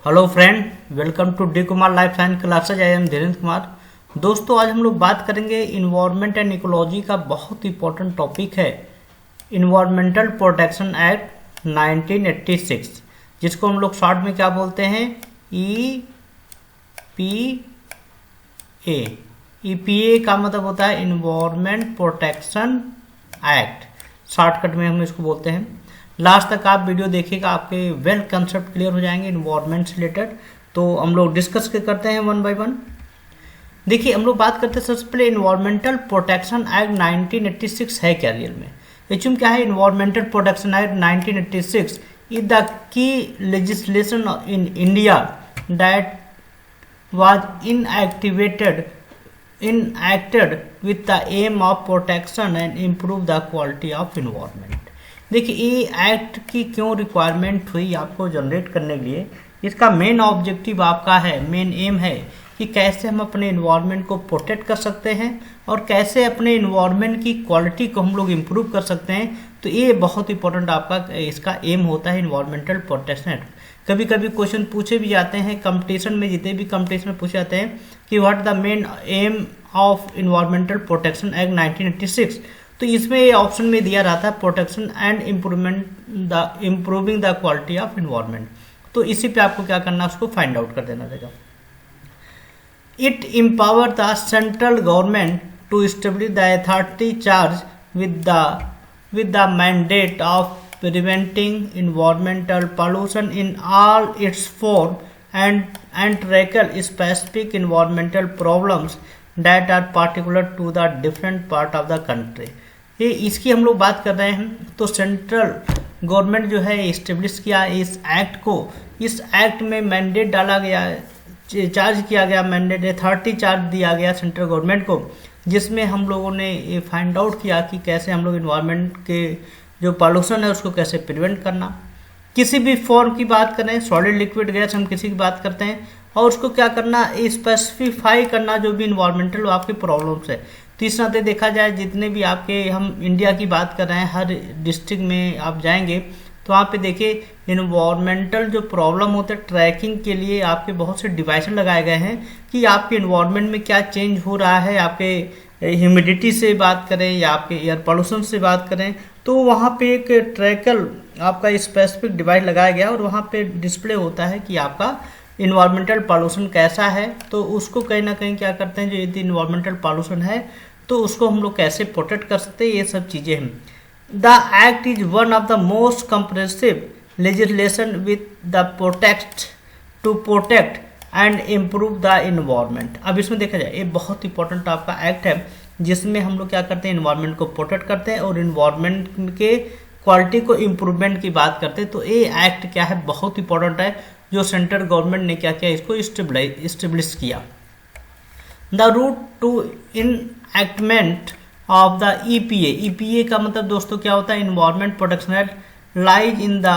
Hello friend, welcome to D Kumar life science classes. I am Dhirendra Kumar. दोस्तों, आज हम लोग बात करेंगे इन्वायरमेंट एंड इकोलॉजी का बहुत इंपॉर्टेंट टॉपिक है इन्वायरमेंटल प्रोटेक्शन एक्ट 1986, जिसको हम लोग शॉर्ट में क्या बोलते हैं, EPA। EPA का मतलब होता है इन्वायरमेंट प्रोटेक्शन एक्ट, शॉर्टकट में हम इसको बोलते हैं। लास्ट तक आप वीडियो देखिएगा, आपके वेल कंसेप्ट क्लियर हो जाएंगे इन्वायरमेंट से रिलेटेड। तो हम लोग डिस्कस करते हैं वन बाय वन। देखिए, हम लोग बात करते हैं सबसे पहले इन्वायरमेंटल प्रोटेक्शन एक्ट 1986 है क्या रियल में। एक्चुअली क्या है environmental protection act 1986 is the key legislation in India that was enacted with the aim of protection and improve the quality of environment। देखिए, ये एक्ट की क्यों रिक्वायरमेंट हुई आपको जनरेट करने के लिए। इसका मेन ऑब्जेक्टिव आपका है, मेन एम है कि कैसे हम अपने इन्वायरमेंट को प्रोटेक्ट कर सकते हैं और कैसे अपने इन्वायरमेंट की क्वालिटी को हम लोग इम्प्रूव कर सकते हैं। तो ये बहुत इंपॉर्टेंट आपका इसका एम होता है इन्वायरमेंटल प्रोटेक्शन एक्ट। कभी कभी क्वेश्चन पूछे भी जाते हैं कंपटीशन में, जितने भी कंपटीशन में पूछे जाते हैं कि what the main M of environmental protection act 1986। तो इसमें ये ऑप्शन में दिया रहता है protection and improving the quality of environment. तो इसी पे आपको क्या करना है, उसको फाइंड आउट कर देना रहेगा। It empower the central government to establish the authority charge with the mandate of preventing environmental pollution in all its form and tackle specific environmental problems that are particular to the different part of the country। ये इसकी हम लोग बात कर रहे हैं। तो central government जो है इस्टेब्लिश किया इस एक्ट को। इस एक्ट में मैंडेट डाला गया, चार्ज किया गया, मैंडेट अथॉरिटी चार्ज दिया गया सेंट्रल गवर्नमेंट को, जिसमें हम लोगों ने ये फाइंड आउट किया कि कैसे हम लोग इन्वायरमेंट के जो पॉल्यूशन है उसको कैसे प्रिवेंट करना। किसी भी फॉर्म की बात करें, सॉलिड लिक्विड गैस हम किसी की बात करते हैं, और उसको क्या करना, स्पेसिफाई करना जो भी इन्वायरमेंटल आपकी प्रॉब्लम्स है। तो इस नाते देखा जाए जितने भी आपके, हम इंडिया की बात कर रहे हैं, हर डिस्ट्रिक्ट में आप जाएंगे तो वहाँ पे देखिए इन्वायरमेंटल जो प्रॉब्लम होते हैं ट्रैकिंग के लिए आपके बहुत से डिवाइस लगाए गए हैं कि आपके इन्वायरमेंट में क्या चेंज हो रहा है। आपके ह्यूमिडिटी से बात करें या आपके एयर पोल्यूशन से बात करें, तो वहाँ पे एक ट्रैकल आपका स्पेसिफिक डिवाइस लगाया गया और वहाँ पे डिस्प्ले होता है कि आपका इन्वायरमेंटल पॉल्यूशन कैसा है। तो उसको कहीं ना कहीं क्या करते हैं, जो यदि इन्वायरमेंटल पॉल्यूशन है तो उसको हम लोग कैसे प्रोटेक्ट कर सकते हैं, ये सब चीज़ें हैं। The act is one of the most comprehensive legislation with the to protect and improve the environment। अब इसमें देखा जाए ये बहुत इंपॉर्टेंट आपका एक्ट है, जिसमें हम लोग क्या करते हैं, इन्वायरमेंट को प्रोटेक्ट करते हैं और इन्वायरमेंट के क्वालिटी को इम्प्रूवमेंट की बात करते हैं। तो ये एक्ट क्या है, बहुत इंपॉर्टेंट है, जो सेंट्रल गवर्नमेंट ने क्या किया, इसको इस्टेब्लिश किया। The route to enactment of the EPA का मतलब दोस्तों क्या होता है, environment protection act lies in the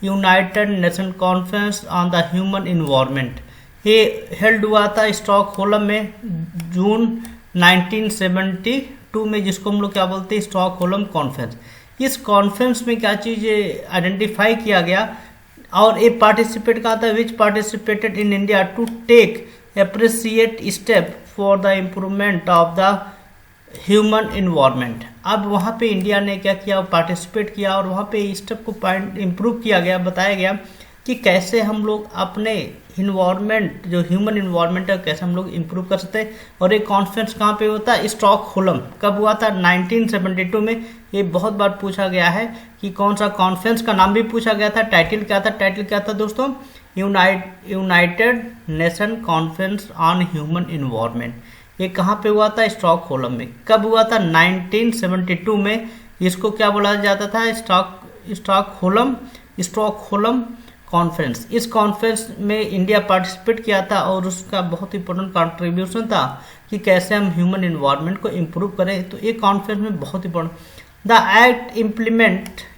United Nation conference on the human environment. ये हेल्ड हुआ था स्टॉकहोल्म में जून 1972 में, जिसको हम लोग क्या बोलते हैं, स्टॉकहोल्म कॉन्फ्रेंस। इस कॉन्फ्रेंस में क्या चीज़ आइडेंटिफाई किया गया और ये पार्टिसिपेट कहा था, which participated in India to take appreciate step for the improvement of the human environment. अब वहाँ पे इंडिया ने क्या किया, पार्टिसिपेट किया और वहाँ पे स्टेप को इम्प्रूव किया गया, बताया गया कि कैसे हम लोग अपने इन्वायरमेंट जो ह्यूमन इन्वायरमेंट है कैसे हम लोग इम्प्रूव कर सकते हैं। और ये कॉन्फ्रेंस कहाँ पे होता है, स्टॉकहोल्म। कब हुआ था, 1972 में। ये बहुत बार पूछा गया है कि कौन सा कॉन्फ्रेंस का नाम भी पूछा गया था, टाइटल क्या था दोस्तों, United Nation conference on human environment. ये कहाँ पे हुआ था, स्टॉकहोल्म में। कब हुआ था, 1972 में। इसको क्या बोला जाता था, स्टॉकहोल्म कॉन्फ्रेंस। इस कॉन्फ्रेंस में इंडिया पार्टिसिपेट किया था और उसका बहुत इंपॉर्टेंट कंट्रीब्यूशन था कि कैसे हम ह्यूमन इन्वायरमेंट को इम्प्रूव करें। तो ये कॉन्फ्रेंस में बहुत important. The act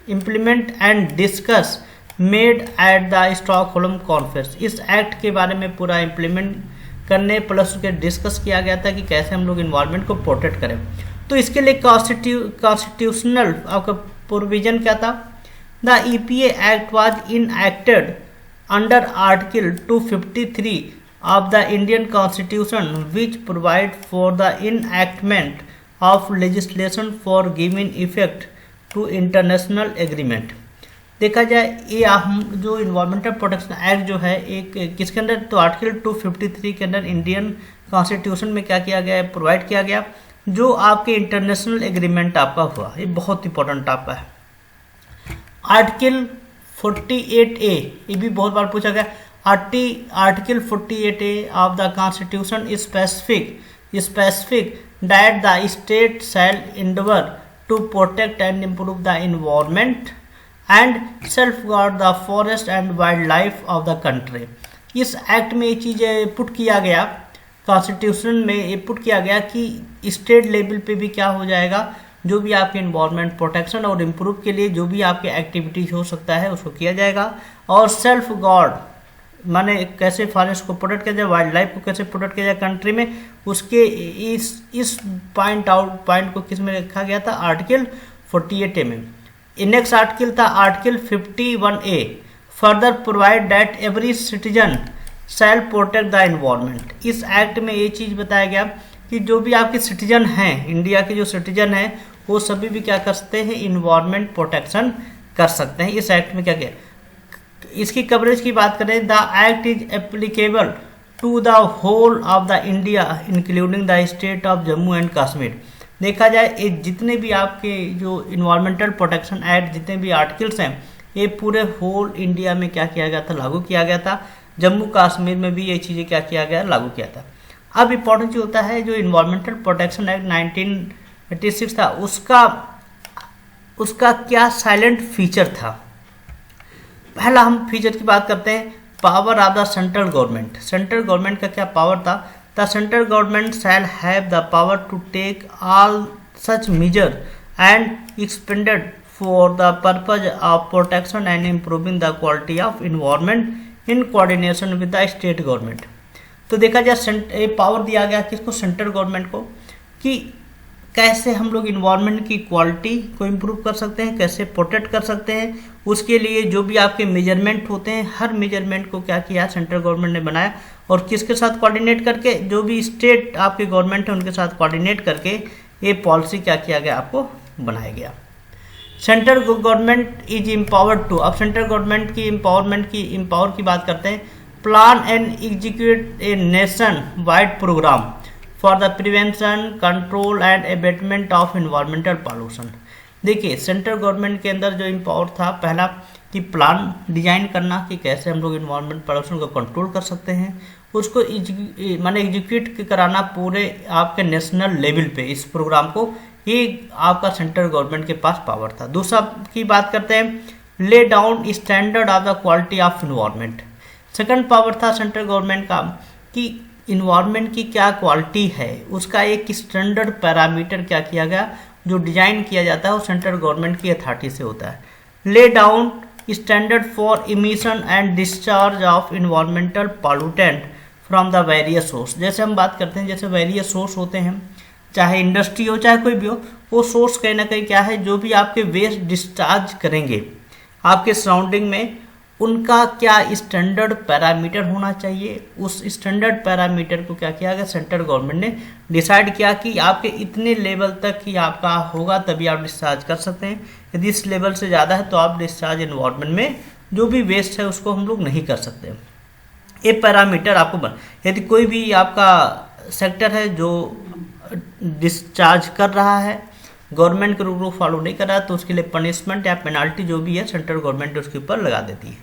implement and discuss made at the Stockholm conference. इस एक्ट के बारे में पूरा इम्प्लीमेंट करने प्लस उसके डिस्कस किया गया था कि कैसे हम लोग इन्वायरमेंट को प्रोटेक्ट करें। तो इसके लिए कॉन्स्टिट्यूशनल आपका प्रोविजन क्या था, the EPA act was enacted under Article 253 of the Indian Constitution, which provide for the enactment of legislation for giving effect to international agreement। देखा जाए ये हम जो इन्वायरमेंटल प्रोटेक्शन एक्ट जो है एक किसके अंदर, तो आर्टिकल 253 के अंदर इंडियन कॉन्स्टिट्यूशन में क्या किया गया है, प्रोवाइड किया गया, जो आपके इंटरनेशनल एग्रीमेंट आपका हुआ, ये बहुत इंपॉर्टेंट आपका है। आर्टिकल 48A, ये भी बहुत बार पूछा गया, article 48A of the constitution is specific that the state shall endeavor to protect and improve the environment and safeguard the forest and wildlife of the country। इस एक्ट में ये चीज़ पुट किया गया, कॉन्स्टिट्यूशन में ये पुट किया गया कि स्टेट लेवल पे भी क्या हो जाएगा, जो भी आपके इन्वायरमेंट प्रोटेक्शन और इम्प्रूव के लिए जो भी आपके एक्टिविटीज हो सकता है उसको किया जाएगा। और सेल्फ गार्ड माने कैसे फॉरेस्ट को प्रोटेक्ट किया जाए, वाइल्ड लाइफ को कैसे प्रोटेक्ट किया जाए कंट्री में, उसके इस पॉइंट को किस में रखा गया था, आर्टिकल 48A में। नेक्स्ट आर्टिकल था article 51A, further provide that every citizen shell protect the environment. इस एक्ट में ये चीज़ बताया गया कि जो भी आपके सिटीजन हैं, इंडिया के जो सिटीजन हैं, वो सभी भी क्या कर सकते हैं, इन्वायरमेंट प्रोटेक्शन कर सकते हैं। इस एक्ट में क्या किया, इसकी कवरेज की बात करें, the act is applicable to the whole of the India including the state of Jammu and Kashmir. देखा जाए ये जितने भी आपके जो इन्वायरमेंटल प्रोटेक्शन एक्ट जितने भी आर्टिकल्स हैं, ये पूरे होल इंडिया में क्या किया गया था, लागू किया गया था। जम्मू कश्मीर में भी ये चीज़ें क्या किया गया, लागू किया था। अब इम्पोर्टेंट जो होता है, जो इन्वायरमेंटल प्रोटेक्शन एक्ट 1986 था, उसका क्या साइलेंट फीचर था। पहला हम फीचर की बात करते हैं, power of the central government. Central government का क्या पावर था, the central government shall have the power to take all such major and expended for the purpose of protection and improving the quality of environment in coordination with the state government. तो देखा जाए power दिया गया किसको, central government को, कि कैसे हम लोग इन्वायरमेंट की क्वालिटी को इम्प्रूव कर सकते हैं, कैसे प्रोटेक्ट कर सकते हैं। उसके लिए जो भी आपके मेजरमेंट होते हैं, हर मेजरमेंट को क्या किया सेंट्रल गवर्नमेंट ने बनाया, और किसके साथ कोऑर्डिनेट करके, जो भी स्टेट आपके गवर्नमेंट है उनके साथ कोऑर्डिनेट करके ये पॉलिसी क्या किया गया, आपको बनाया गया। Central government is empowered to, अब सेंट्रल गवर्नमेंट की एम्पावर की बात करते हैं, plan and execute a nation wide program for the prevention, control and abatement of environmental pollution. देखिए सेंट्रल गवर्नमेंट के अंदर जो एम्पावर था, पहला कि प्लान डिजाइन करना कि कैसे हम लोग इन्वायरमेंट पॉल्यूशन को कंट्रोल कर सकते हैं, उसको माने एग्जीक्यूट कराना पूरे आपके नेशनल लेवल पे इस प्रोग्राम को, ये आपका सेंट्रल गवर्नमेंट के पास पावर था। दूसरा की बात करते हैं, lay down standard of the quality of environment. Second power था सेंट्रल गवर्नमेंट का कि इन्वायरमेंट की क्या क्वालिटी है, उसका एक स्टैंडर्ड पैरामीटर क्या किया गया, जो डिजाइन किया जाता है वो सेंट्रल गवर्नमेंट की अथॉरिटी से होता है। Lay down standard for emission and discharge of environmental pollutant from the various source. जैसे हम बात करते हैं, जैसे वेरियस सोर्स होते हैं, चाहे इंडस्ट्री हो चाहे कोई भी हो, वो सोर्स कहीं ना कहीं क्या है, जो भी आपके वेस्ट डिस्चार्ज करेंगे आपके सराउंडिंग में, उनका क्या स्टैंडर्ड पैरामीटर होना चाहिए। उस स्टैंडर्ड पैरामीटर को क्या किया गया, सेंट्रल गवर्नमेंट ने डिसाइड किया कि आपके इतने लेवल तक ही आपका होगा तभी आप डिस्चार्ज कर सकते हैं। यदि इस लेवल से ज़्यादा है तो आप डिस्चार्ज इन्वायरमेंट में जो भी वेस्ट है उसको हम लोग नहीं कर सकते। ये पैरामीटर आपको यदि कोई भी आपका सेक्टर है जो डिस्चार्ज कर रहा है, गवर्नमेंट के रूल को फॉलो नहीं कर रहा है, तो उसके लिए पनिशमेंट या पेनाल्टी जो भी है सेंट्रल गवर्नमेंट उसके ऊपर लगा देती है।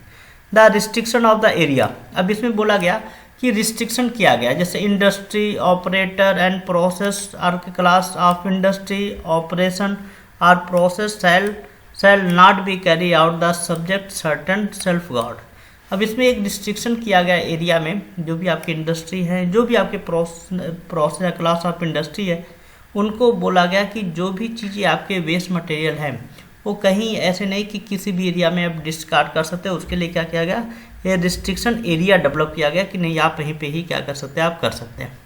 The restriction of the area, अब इसमें बोला गया कि रिस्ट्रिक्शन किया गया, जैसे industry operator and process or class of industry operation or process shall not be carry out the subject certain safeguard. अब इसमें एक रिस्ट्रिक्शन किया गया एरिया में, जो भी आपकी इंडस्ट्री है, जो भी आपके प्रोसेस या क्लास ऑफ इंडस्ट्री है, उनको बोला गया कि जो भी चीज़ें आपके वेस्ट मटेरियल हैं वो कहीं ऐसे नहीं कि किसी भी एरिया में आप डिस्कार्ड कर सकते हो। उसके लिए क्या किया गया, ये रिस्ट्रिक्शन एरिया डेवलप किया गया कि नहीं आप यहीं पे ही क्या कर सकते हैं, आप कर सकते हैं।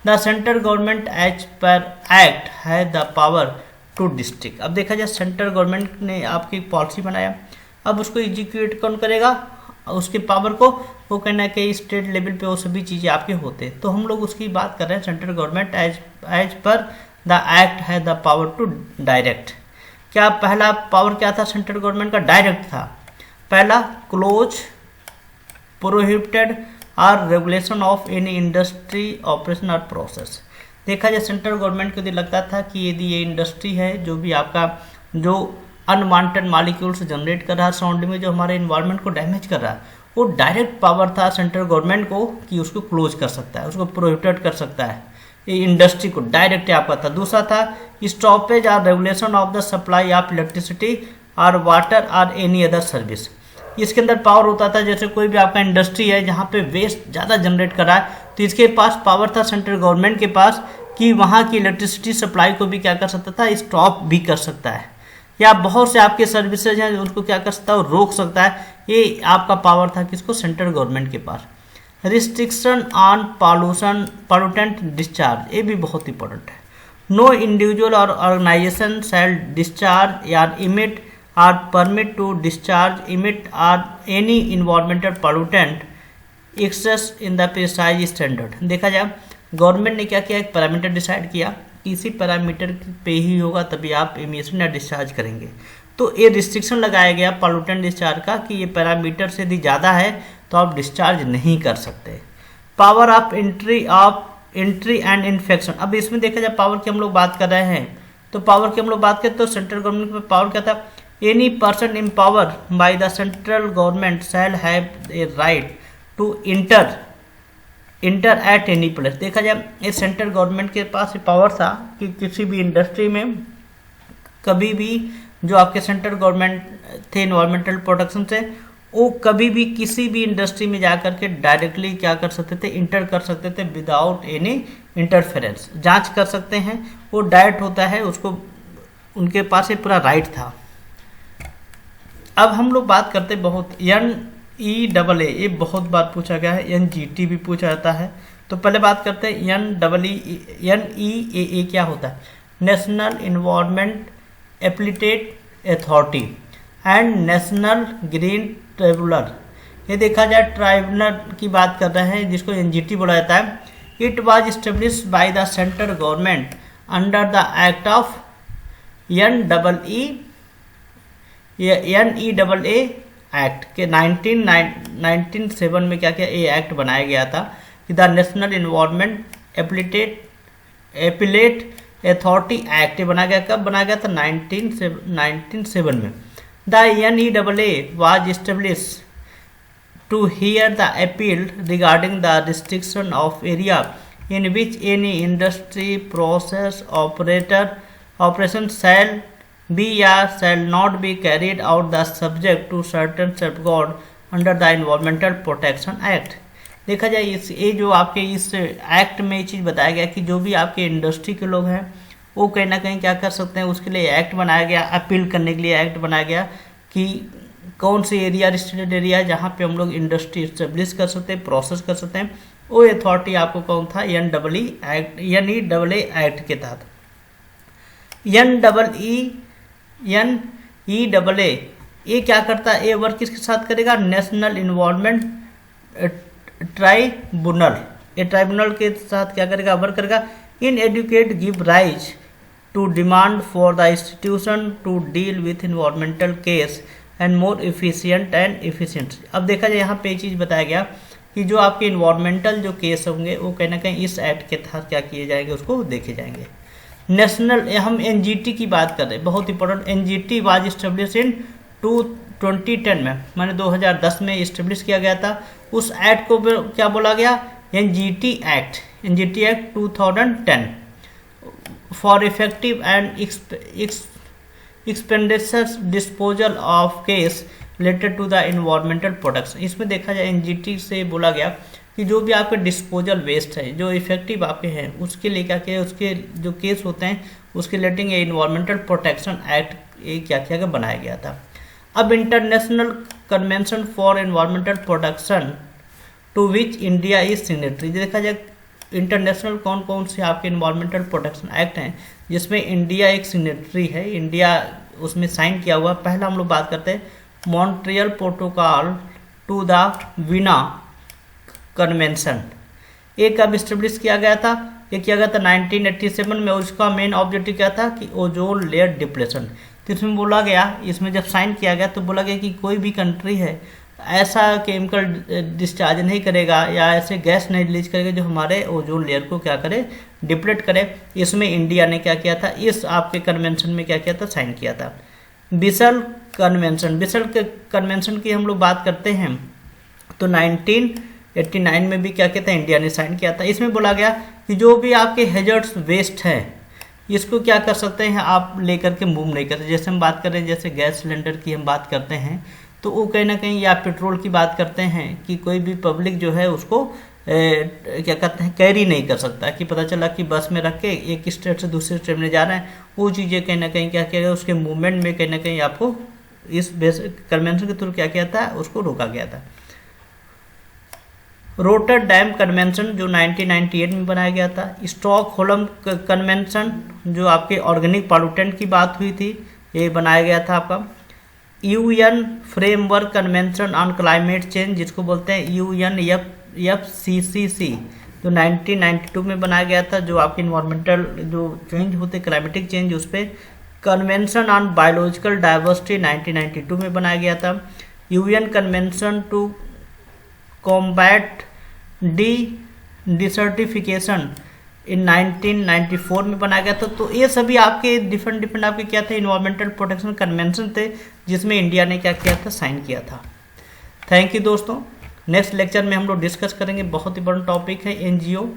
The central government as per act है द पावर टू डिस्ट्रिक्ट। अब देखा जाए सेंट्रल गवर्नमेंट ने आपकी पॉलिसी बनाया, अब उसको एग्जीक्यूट कौन करेगा, उसके पावर को वो कहना है कि स्टेट लेवल पे वो सभी चीज़ें आपके होते हैं। तो हम लोग उसकी बात कर रहे हैं central government as per the act है द पावर टू डायरेक्ट। क्या पहला पावर क्या था सेंट्रल गवर्नमेंट का? डायरेक्ट था। पहला क्लोज प्रोहिबिटेड और regulation of any industry operation और प्रोसेस। देखा जाए सेंट्रल गवर्नमेंट को यदि लगता था कि यदि ये इंडस्ट्री है जो भी आपका जो अनवांटेड मॉलिक्यूल्स जनरेट कर रहा है साउंड में, जो हमारे इन्वायरमेंट को डैमेज कर रहा है, वो डायरेक्ट पावर था सेंट्रल गवर्नमेंट को कि उसको क्लोज कर सकता है, उसको प्रोहिबिटेड कर सकता है, ये इंडस्ट्री को डायरेक्ट आपका था। दूसरा था स्टॉपेज और regulation of the supply of electricity और वाटर और एनी अदर सर्विस। इसके अंदर पावर होता था, जैसे कोई भी आपका इंडस्ट्री है जहाँ पे वेस्ट ज़्यादा जनरेट कर रहा है तो इसके पास पावर था सेंट्रल गवर्नमेंट के पास कि वहाँ की इलेक्ट्रिसिटी सप्लाई को भी क्या कर सकता था, स्टॉप भी कर सकता है, या बहुत से आपके सर्विसेज हैं उनको क्या कर सकता है, रोक सकता है। ये आपका पावर था किसको? सेंट्रल गवर्नमेंट के पास। रिस्ट्रिक्शन ऑन पॉल्यूटेंट डिस्चार्ज, ये भी बहुत इंपॉर्टेंट है। No individual or organization shall discharge या emit or permit to discharge emit or any environmental pollutant excess in the precise standard. देखा जाए गवर्नमेंट ने क्या किया, एक पैरामीटर डिसाइड किया, किसी पैरामीटर पे ही होगा तभी आप एमिशन या डिस्चार्ज करेंगे। तो ये रिस्ट्रिक्शन लगाया गया पॉल्यूटेंट डिस्चार्ज का कि ये पैरामीटर से यदि ज़्यादा है तो आप डिस्चार्ज नहीं कर सकते। Power of entry and infection. अब इसमें देखा जाए पावर की हम लोग बात कर रहे हैं, तो पावर की हम लोग बात करें तो सेंट्रल गवर्नमेंट में पावर क्या था? Any person empower by the central government shall have a right to enter at any place. देखा जाए ये सेंट्रल गवर्नमेंट के पास पावर था कि किसी भी इंडस्ट्री में कभी भी जो आपके सेंट्रल गवर्नमेंट थे इन्वायरमेंटल प्रोटेक्शन से, वो कभी भी किसी भी इंडस्ट्री में जा कर के डायरेक्टली क्या कर सकते थे, इंटर कर सकते थे विदाउट एनी इंटरफेरेंस, जांच कर सकते हैं। वो डायरेक्ट होता है, उसको उनके पास ये पूरा राइट था। अब हम लोग बात करते बहुत NEAA, ये बहुत बार पूछा गया है, NGT भी पूछा जाता है। तो पहले बात करते हैं NEAA क्या होता है? National environment appellate authority and national green tribunal. ये देखा जाए ट्राइब्यूनल की बात कर रहे हैं जिसको NGT बोला जाता है। It was established by the central government under the act of NEAA act के 1997 में क्या किया, ये एक्ट बनाया गया था कि the national environment appellate authority act बनाया गया। कब बनाया गया था? 1997 में। The NEAA was established to hear the appeal regarding the restriction of area in which any industry process operation shall be or shall not be carried out the subject to certain safeguard under the Environmental Protection Act। देखा जाए ये जो आपके इस act में ये चीज़ बताया गया कि जो भी आपके इंडस्ट्री के लोग हैं वो कहीं ना कहीं क्या कर सकते हैं, उसके लिए एक्ट बनाया गया, अपील करने के लिए एक्ट बनाया गया कि कौन सी एरिया रिस्ट्रिक्टेड एरिया जहाँ पे हम लोग इंडस्ट्री इस्टेब्लिश कर सकते हैं, प्रोसेस कर सकते हैं। वो अथॉरिटी आपको कौन था? NEAA एक्ट के तहत। NEAA ये क्या करता है? ये वर्क किसके साथ करेगा? National environment tribunal. ये ट्राइब्यूनल के साथ क्या करेगा? वर्क करेगा। Inadequate give rise to demand for the institution to deal with environmental case and more efficient and efficient. अब देखा जाए यहाँ पे ये चीज़ बताया गया कि जो आपके इन्वायरमेंटल जो केस होंगे वो कहीं ना कहीं इस एक्ट के तहत क्या किए जाएंगे, उसको देखे जाएंगे। नेशनल, हम NGT की बात कर रहे हैं, बहुत important. NGT was establish in 2010 में, मैंने 2010 में इस्टेब्लिश किया गया था। उस एक्ट को क्या बोला गया? NGT act 2010 for effective and expenditure disposal of case related to the environmental protection. इसमें देखा जाए NGT से बोला गया कि जो भी आपके डिस्पोजल वेस्ट है जो इफेक्टिव आपके हैं उसके लिए क्या किया, उसके जो केस होते हैं उसके रिलेटिंग इन्वायरमेंटल प्रोटेक्शन एक्ट ये क्या किया गया, बनाया गया था। अब international convention for environmental protection to which India is signatory. देखा जाए इंटरनेशनल कौन कौन से आपके इन्वायरमेंटल प्रोटेक्शन एक्ट हैं जिसमें इंडिया एक सिग्नेटरी है, इंडिया उसमें साइन किया हुआ। पहला हम लोग बात करते हैं Montreal protocol to the Vienna convention. ये कब इस्टेब्लिश किया गया था? ये किया गया था 1987 में। उसका मेन ऑब्जेक्टिव क्या था कि ओजोन लेयर डिप्लेशन। तो इसमें बोला गया, इसमें जब साइन किया गया तो बोला गया कि कोई भी कंट्री है ऐसा केमिकल डिस्चार्ज नहीं करेगा या ऐसे गैस नहीं रिलीज करेगा जो हमारे ओजोन लेयर को क्या करे, डिप्लेट करे। इसमें इंडिया ने क्या किया था, इस आपके कन्वेंशन में क्या किया था, साइन किया था। बिसल कन्वेंशन, बिसल के कन्वेंशन की हम लोग बात करते हैं तो 1989 में भी क्या किया था, इंडिया ने साइन किया था। इसमें बोला गया कि जो भी आपके हैजर्ड्स वेस्ट है इसको क्या कर सकते हैं आप लेकर के मूव नहीं करते। जैसे हम बात करें, जैसे गैस सिलेंडर की हम बात करते हैं तो वो कहीं ना कहीं, या पेट्रोल की बात करते हैं कि कोई भी पब्लिक जो है उसको क्या कहते हैं, कैरी नहीं कर सकता। कि पता चला कि बस में रख के एक स्टेट से दूसरे स्टेट में जा रहे हैं, वो चीज़ें कहीं ना कहीं क्या किया गया, उसके मूवमेंट में कहीं ना कहीं आपको इस कन्वेंशन के थ्रू क्या किया था, उसको रोका गया था। रोटरडैम कन्वेंशन जो 1998 में बनाया गया था। स्टॉकहोल्म कन्वेंशन जो आपके ऑर्गेनिक पॉल्यूटेंट की बात हुई थी, ये बनाया गया था आपका। UN framework convention on climate change जिसको बोलते हैं UNFCCC जो 1992 में बनाया गया था, जो आपके इन्वायरमेंटल जो चेंज होते क्लाइमेटिक चेंज उस पर। कन्वेंशन ऑन बायोलॉजिकल डाइवर्सिटी 1992 में बनाया गया था। यूएन कन्वेंशन टू कॉम्बैट डिसर्टिफिकेशन इन 1994 में बनाया गया था। तो ये सभी आपके डिफरेंट आपके क्या थे, इन्वायरमेंटल प्रोटेक्शन कन्वेंशन थे जिसमें इंडिया ने क्या किया था, साइन किया था। थैंक यू दोस्तों। नेक्स्ट लेक्चर में हम लोग डिस्कस करेंगे, बहुत ही बड़ा टॉपिक है एनजीओ।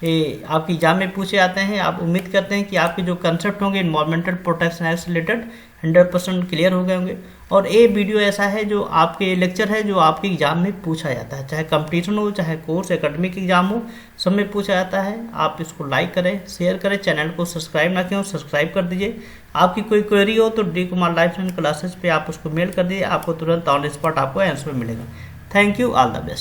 ये आपकी एग्जाम में पूछे जाते हैं। आप उम्मीद करते हैं कि आपके जो कंसेप्ट होंगे इन्वायरमेंटल प्रोटेक्शन एक्ट से रिलेटेड 100% क्लियर हो गए होंगे। और ये वीडियो ऐसा है जो आपके लेक्चर है जो आपके एग्जाम में पूछा जाता है, चाहे कंपटीशन हो, चाहे कोर्स एकेडमिक एग्जाम हो, सब में पूछा जाता है। आप इसको लाइक करें, शेयर करें, चैनल को सब्सक्राइब ना किया हो सब्सक्राइब कर दीजिए। आपकी कोई क्वेरी हो तो डी कुमार लाइव क्लासेस पे आप उसको मेल कर दीजिए, आपको तुरंत ऑन स्पॉट आपको आंसर मिलेगा। Thank you, all the best.